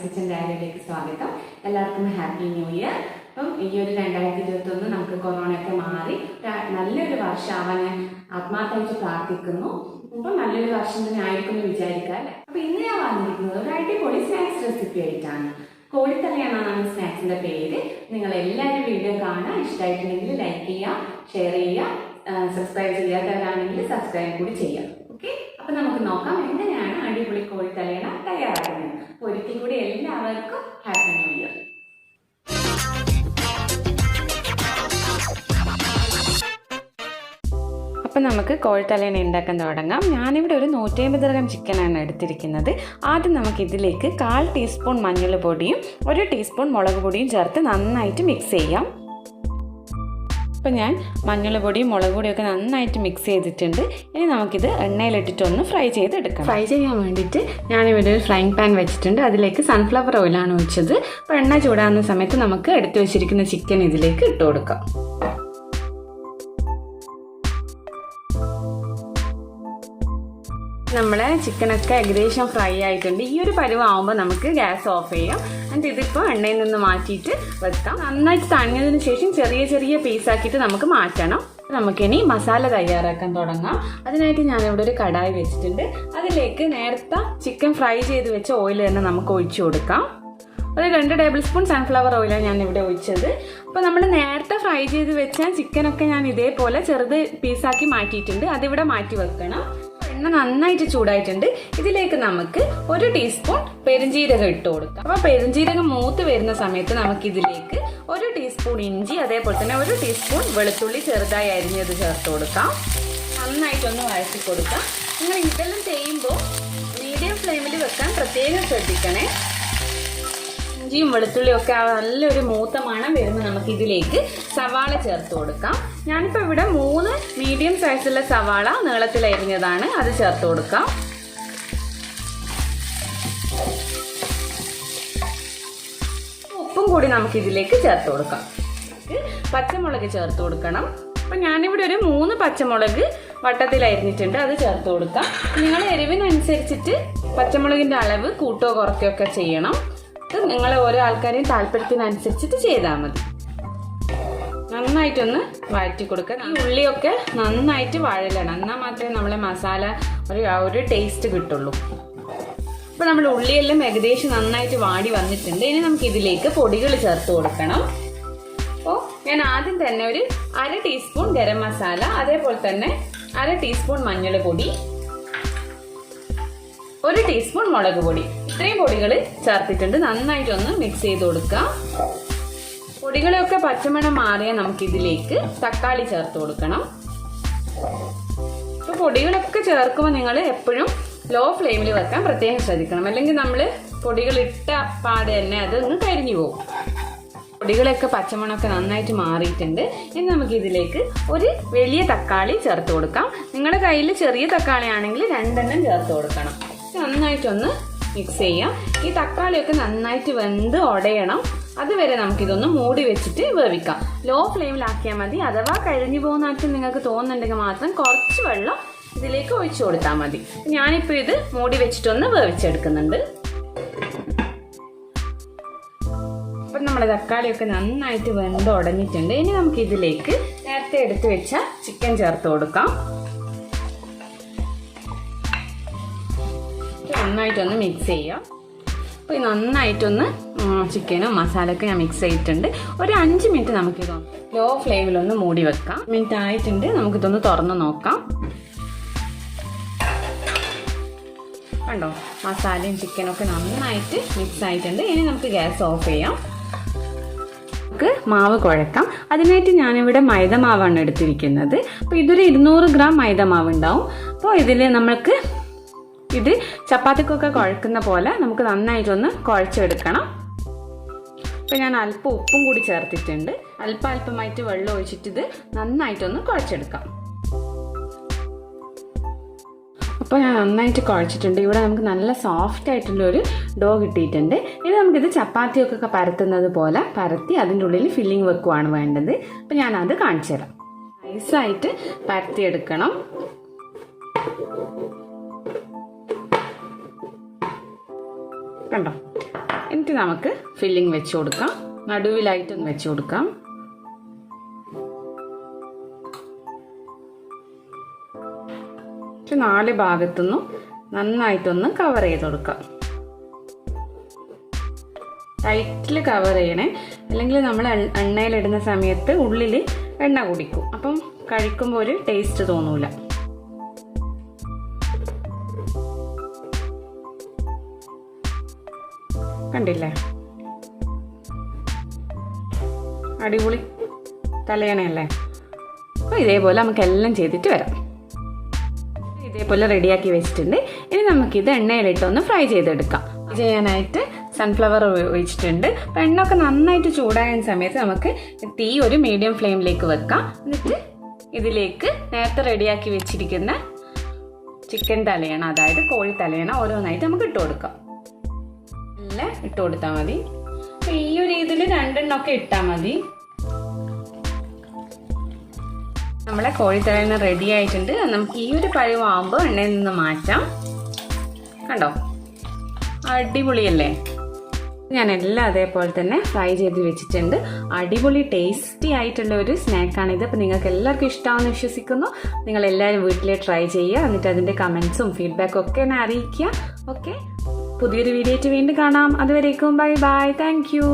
Kitchen ഡയറിയിലേക്ക് സ്വാഗതം. എല്ലാവർക്കും happy new year. അപ്പം ഈ ഒരു 2021 നമുക്ക് കൊറോണയൊക്കെ മാറി നല്ലൊരു വർഷമാവാൻ ഞാൻ ആത്മാർത്ഥമായിട്ട് പ്രാർത്ഥിക്കുന്നു. അപ്പം നല്ലൊരു വർഷം തന്നെ ആയിരിക്കും എന്ന് വിചാരിക്കുക അല്ലേ. അപ്പൊ ഇന്ന് ഞാൻ വന്നിരിക്കുന്നത് ഒരു അടിപൊളി സ്നാക്സ് റെസിപ്പി ആയിട്ടാണ്. കോഴിത്തലയണ എന്നാണ് സ്നാക്സിന്റെ പേര്. നിങ്ങൾ എല്ലാവരും വീഡിയോ കാണാൻ ഇഷ്ടമായിട്ടുണ്ടെങ്കിൽ ലൈക്ക് ചെയ്യുക, ഷെയർ ചെയ്യുക, സബ്സ്ക്രൈബ് ചെയ്യാത്തവരാണെങ്കിൽ സബ്സ്ക്രൈബ് കൂടി ചെയ്യാം. ഓക്കെ, അപ്പൊ നമുക്ക് നോക്കാം എങ്ങനെയാണ് അടിപൊളി കോഴിത്തലയണ തയ്യാറാക്കുന്നത്. ഒരിക്കൽ കൂടി എല്ലാവർക്കും ഹാപ്പി ന്യൂ ഇയർ. അപ്പം നമുക്ക് കോഴിത്തലയണ ഉണ്ടാക്കാൻ തുടങ്ങാം. ഞാനിവിടെ ഒരു 150 ഗ്രാം ചിക്കനാണ് എടുത്തിരിക്കുന്നത്. ആദ്യം നമുക്ക് ഇതിലേക്ക് 1/4 ടീസ്പൂൺ മഞ്ഞൾ പൊടിയും 1 ടീസ്പൂൺ മുളക് പൊടിയും ചേർത്ത് നന്നായിട്ട് മിക്സ് ചെയ്യാം. ഇപ്പം ഞാൻ മഞ്ഞൾ പൊടിയും മുളക് പൊടിയൊക്കെ നന്നായിട്ട് മിക്സ് ചെയ്തിട്ടുണ്ട്. ഇനി നമുക്കിത് എണ്ണയിലിട്ടിട്ടൊന്ന് ഫ്രൈ ചെയ്തെടുക്കാം. ഫ്രൈ ചെയ്യാൻ വേണ്ടിയിട്ട് ഞാനിവിടെ ഒരു ഫ്രൈങ് പാൻ വെച്ചിട്ടുണ്ട്. അതിലേക്ക് സൺഫ്ലവർ ഓയിലാണ് ഒഴിച്ചത്. അപ്പോൾ എണ്ണ ചൂടാകുന്ന സമയത്ത് നമുക്ക് എടുത്തു വെച്ചിരിക്കുന്ന ചിക്കൻ ഇതിലേക്ക് ഇട്ട് കൊടുക്കാം. നമ്മളെ ചിക്കനൊക്കെ ഏകദേശം ഫ്രൈ ആയിട്ടുണ്ട്. ഈ ഒരു പരുവാകുമ്പോൾ നമുക്ക് ഗ്യാസ് ഓഫ് ചെയ്യാം. എന്നിട്ട് ഇതിപ്പോൾ എണ്ണയിൽ നിന്ന് മാറ്റിയിട്ട് വെക്കാം. നന്നായിട്ട് തണിഞ്ഞതിന് ശേഷം ചെറിയ ചെറിയ പീസാക്കിയിട്ട് നമുക്ക് മാറ്റണം. നമുക്കിനി മസാല തയ്യാറാക്കാൻ തുടങ്ങാം. അതിനായിട്ട് ഞാനിവിടെ ഒരു കടായി വെച്ചിട്ടുണ്ട്. അതിലേക്ക് നേരത്തെ ചിക്കൻ ഫ്രൈ ചെയ്ത് വെച്ച ഓയിൽ തന്നെ നമുക്ക് ഒഴിച്ചു കൊടുക്കാം. ഒരു 2 ടേബിൾ സ്പൂൺ സൺഫ്ലവർ ഓയിലാണ് ഞാൻ ഇവിടെ ഒഴിച്ചത്. അപ്പോൾ നമ്മൾ നേരത്തെ ഫ്രൈ ചെയ്ത് വെച്ച ചിക്കനൊക്കെ ഞാൻ ഇതേപോലെ ചെറുത് പീസാക്കി മാറ്റിയിട്ടുണ്ട്. അതിവിടെ മാറ്റി വെക്കണം. എണ്ണ നന്നായിട്ട് ചൂടായിട്ടുണ്ട്. ഇതിലേക്ക് നമുക്ക് 1 ടീസ്പൂൺ പെരുംജീരകം ഇട്ട് കൊടുക്കാം. അപ്പോൾ പെരുംജീരകം മൂത്ത് വരുന്ന സമയത്ത് നമുക്ക് ഇതിലേക്ക് 1 ടീസ്പൂൺ ഇഞ്ചി, അതേപോലെ തന്നെ 1 ടീസ്പൂൺ വെളുത്തുള്ളി ചെറുതായി അരിഞ്ഞത് ചേർത്ത് കൊടുക്കാം. നന്നായിട്ടൊന്ന് വഴറ്റി കൊടുക്കാം. നിങ്ങൾ ഇതെല്ലാം ചെയ്യുമ്പോൾ മീഡിയം ഫ്ലെയിമിൽ വെക്കാൻ പ്രത്യേകം ശ്രദ്ധിക്കണേ. ഇഞ്ചിയും വെളുത്തുള്ളിയും ഒക്കെ നല്ലൊരു മൂത്ത മണം വരുമ്പോൾ നമുക്ക് ഇതിലേക്ക് സവാള ചേർത്ത് കൊടുക്കാം. ഞാനിപ്പോൾ ഇവിടെ 3 മീഡിയം സൈസുള്ള സവാള നീളത്തിൽ അരിഞ്ഞതാണ്, അത് ചേർത്ത് കൊടുക്കാം. ഉപ്പും കൂടി നമുക്ക് ഇതിലേക്ക് ചേർത്ത് കൊടുക്കാം. പച്ചമുളക് ചേർത്ത് കൊടുക്കണം. അപ്പം ഞാനിവിടെ ഒരു 3 പച്ചമുളക് വട്ടത്തിൽ അരിഞ്ഞിട്ടുണ്ട്, അത് ചേർത്ത് കൊടുക്കാം. നിങ്ങൾ എരിവിനനുസരിച്ചിട്ട് പച്ചമുളകിന്റെ അളവ് കൂട്ടോ കുറയ്ക്കുകയോ ഒക്കെ ചെയ്യണം. നിങ്ങൾ ഓരോ ആൾക്കാരെയും താല്പര്യത്തിനനുസരിച്ചിട്ട് ചെയ്താൽ മതി. നന്നായിട്ടൊന്ന് വഴറ്റി കൊടുക്കുക. ഈ ഉള്ളിയൊക്കെ നന്നായിട്ട് വഴലണം, എന്നാൽ മാത്രമേ നമ്മളെ മസാല ഒരു ടേസ്റ്റ് കിട്ടുള്ളൂ. അപ്പോൾ നമ്മൾ ഉള്ളിയെല്ലാം ഏകദേശം നന്നായിട്ട് വാടി വന്നിട്ടുണ്ട്. ഇനി നമുക്ക് ഇതിലേക്ക് പൊടികൾ ചേർത്ത് കൊടുക്കണം. അപ്പോൾ ഞാൻ ആദ്യം തന്നെ ഒരു 1/2 ടീസ്പൂൺ ഗരം മസാല, അതേപോലെ തന്നെ 1/2 ടീസ്പൂൺ മഞ്ഞൾ പൊടി, 1 ടീസ്പൂൺ മുളക് പൊടി, ഇത്രയും പൊടികൾ ചേർത്തിട്ടുണ്ട്. നന്നായിട്ടൊന്ന് മിക്സ് ചെയ്ത് കൊടുക്കുക. പൊടികളെയൊക്കെ പച്ചമണം മാറിയാൽ നമുക്ക് ഇതിലേക്ക് തക്കാളി ചേർത്ത് കൊടുക്കണം. അപ്പോൾ പൊടികളൊക്കെ ചേർക്കുമ്പോൾ നിങ്ങൾ എപ്പോഴും ലോ ഫ്ലെയിമിൽ വെക്കാൻ പ്രത്യേകം ശ്രദ്ധിക്കണം. അല്ലെങ്കിൽ നമ്മൾ പൊടികൾ ഇട്ട പാടെ തന്നെ അത് ഒന്ന് കരിഞ്ഞു പോകും. പൊടികളൊക്കെ പച്ചമണമൊക്കെ നന്നായിട്ട് മാറിയിട്ടുണ്ട്. ഇനി നമുക്ക് ഇതിലേക്ക് ഒരു വലിയ തക്കാളി ചേർത്ത് കൊടുക്കാം. നിങ്ങളുടെ കയ്യിൽ ചെറിയ തക്കാളി ആണെങ്കിൽ 2 എണ്ണം ചേർത്ത് കൊടുക്കണം. നന്നായിട്ടൊന്ന് മിക്സ് ചെയ്യാം. ഈ തക്കാളിയൊക്കെ നന്നായിട്ട് വെന്ത് ഉടയണം. അതുവരെ നമുക്കിതൊന്ന് മൂടി വെച്ചിട്ട് വേവിക്കാം. ലോ ഫ്ലെയിമിലാക്കിയാൽ മതി. അഥവാ കഴിഞ്ഞു പോകുന്നതായിട്ട് നിങ്ങൾക്ക് തോന്നുന്നുണ്ടെങ്കിൽ മാത്രം കുറച്ച് വെള്ളം ഇതിലേക്ക് ഒഴിച്ചു കൊടുത്താൽ മതി. ഞാനിപ്പോൾ ഇത് മൂടി വെച്ചിട്ടൊന്ന് വേവിച്ചെടുക്കുന്നുണ്ട്. അപ്പം നമ്മുടെ തക്കാളിയൊക്കെ നന്നായിട്ട് വെന്ത് ഉടഞ്ഞിട്ടുണ്ട്. ഇനി നമുക്ക് ഇതിലേക്ക് നേരത്തെ എടുത്തു വെച്ച ചിക്കൻ ചേർത്ത് കൊടുക്കാം. നന്നായിട്ടൊന്ന് മിക്സ് ചെയ്യാം. അപ്പോൾ നന്നായിട്ടൊന്ന് ചിക്കനും മസാലയൊക്കെ ഞാൻ മിക്സ് ചെയ്തിട്ടുണ്ട്. ഒരു 5 മിനിറ്റ് നമുക്കിതൊന്ന് ലോ ഫ്ലെയിമിലൊന്ന് മൂടി വെക്കാം. മിനിറ്റ് ആയിട്ടുണ്ട്. നമുക്കിതൊന്ന് തുറന്ന് നോക്കാം. കണ്ടോ, മസാലയും ചിക്കനൊക്കെ നന്നായിട്ട് മിക്സ് ആയിട്ടുണ്ട്. ഇനി നമുക്ക് ഗ്യാസ് ഓഫ് ചെയ്യാം. നമുക്ക് മാവ് കുഴക്കാം. അതിനായിട്ട് ഞാനിവിടെ മൈദ മാവാണ് എടുത്തിരിക്കുന്നത്. അപ്പോൾ ഇതൊരു 200 ഗ്രാം മൈദ മാവ് ഉണ്ടാവും. അപ്പോൾ ഇതിൽ നമുക്ക് ഇത് ചപ്പാത്തിക്കൊക്കെ കുഴക്കുന്ന പോലെ നമുക്ക് നന്നായിട്ടൊന്ന് കുഴച്ചെടുക്കണം. അപ്പോൾ ഞാൻ അല്പം ഉപ്പും കൂടി ചേർത്തിട്ടുണ്ട്. അല്പമായിട്ട് വെള്ളം ഒഴിച്ചിട്ട് ഇത് നന്നായിട്ടൊന്ന് കുഴച്ചെടുക്കാം. അപ്പോൾ ഞാൻ നന്നായിട്ട് കുഴച്ചിട്ടുണ്ട്. ഇവിടെ നമുക്ക് നല്ല സോഫ്റ്റ് ആയിട്ടുള്ള ഒരു ഡോ കിട്ടിയിട്ടുണ്ട്. ഇനി നമുക്കിത് ചപ്പാത്തിയൊക്കെ പരത്തുന്നത് പോലെ പരത്തി അതിൻ്റെ ഉള്ളിൽ ഫില്ലിങ് വെക്കുവാണ് വേണ്ടത്. അപ്പോൾ ഞാനത് കാണിച്ചു തരാം. നൈസായിട്ട് പരത്തിയെടുക്കണം. കണ്ടോ, എന്നിട്ട് നമുക്ക് ഫില്ലിംഗ് വെച്ച് കൊടുക്കാം. നടുവിലായിട്ടൊന്ന് വെച്ച് കൊടുക്കാം. നാല് ഭാഗത്തുനിന്നും നന്നായിട്ടൊന്ന് കവർ ചെയ്ത് കൊടുക്കാം. ടൈറ്റിൽ കവർ ചെയ്യണേ, അല്ലെങ്കിൽ നമ്മൾ എണ്ണയിലിടുന്ന സമയത്ത് ഉള്ളിൽ എണ്ണ കുടിക്കും. അപ്പം കഴിക്കുമ്പോൾ ഒരു ടേസ്റ്റ് തോന്നൂല. കണ്ടില്ലേ, അടിപൊളി തലയണയല്ലേ. അപ്പോൾ ഇതേപോലെ നമുക്ക് എല്ലാം ചെയ്തിട്ട് വരാം. ഇതേപോലെ റെഡിയാക്കി വെച്ചിട്ടുണ്ട്. ഇനി നമുക്കിത് എണ്ണയിലിട്ടൊന്ന് ഫ്രൈ ചെയ്തെടുക്കാം. ചെയ്യാനായിട്ട് സൺഫ്ലവർ ഒഴിച്ചിട്ടുണ്ട്. അപ്പോൾ എണ്ണയൊക്കെ നന്നായിട്ട് ചൂടായ സമയത്ത് നമുക്ക് തീ ഒരു മീഡിയം ഫ്ലെയിമിലേക്ക് വെക്കാം. എന്നിട്ട് ഇതിലേക്ക് നേരത്തെ റെഡിയാക്കി വെച്ചിരിക്കുന്ന ചിക്കൻ തലയണ, അതായത് കോഴി തലയണ ഓരോന്നായിട്ട് നമുക്ക് ഇട്ട് കൊടുക്കാം. എല്ലാം ഇട്ട് കൊടുത്താൽ മതി. അപ്പോൾ ഈ ഒരു രീതിയിൽ 2 എണ്ണമൊക്കെ ഇട്ടാൽ മതി. നമ്മളെ കോഴിത്തലയണ റെഡി ആയിട്ടുണ്ട്. നമുക്ക് ഈ ഒരു പരുവാകുമ്പോൾ എണ്ണയിൽ നിന്ന് മാറ്റാം. കണ്ടോ, അടിപൊളിയല്ലേ. ഞാൻ എല്ലാം അതേപോലെ തന്നെ ഫ്രൈ ചെയ്ത് വെച്ചിട്ടുണ്ട്. അടിപൊളി ടേസ്റ്റി ആയിട്ടുള്ള ഒരു സ്നാക്കാണിത്. അപ്പോൾ നിങ്ങൾക്ക് എല്ലാവർക്കും ഇഷ്ടമാണെന്ന് വിശ്വസിക്കുന്നു. നിങ്ങൾ എല്ലാവരും വീട്ടിൽ ട്രൈ ചെയ്യുക. എന്നിട്ട് അതിൻ്റെ കമൻസും ഫീഡ്ബാക്കും ഒക്കെ എന്നെ അറിയിക്കുക. ഓക്കെ, പുതിയൊരു വീഡിയോ ആയിട്ട് വീണ്ടും കാണാം. അതുവരേക്കും ബൈ ബൈ. Thank you.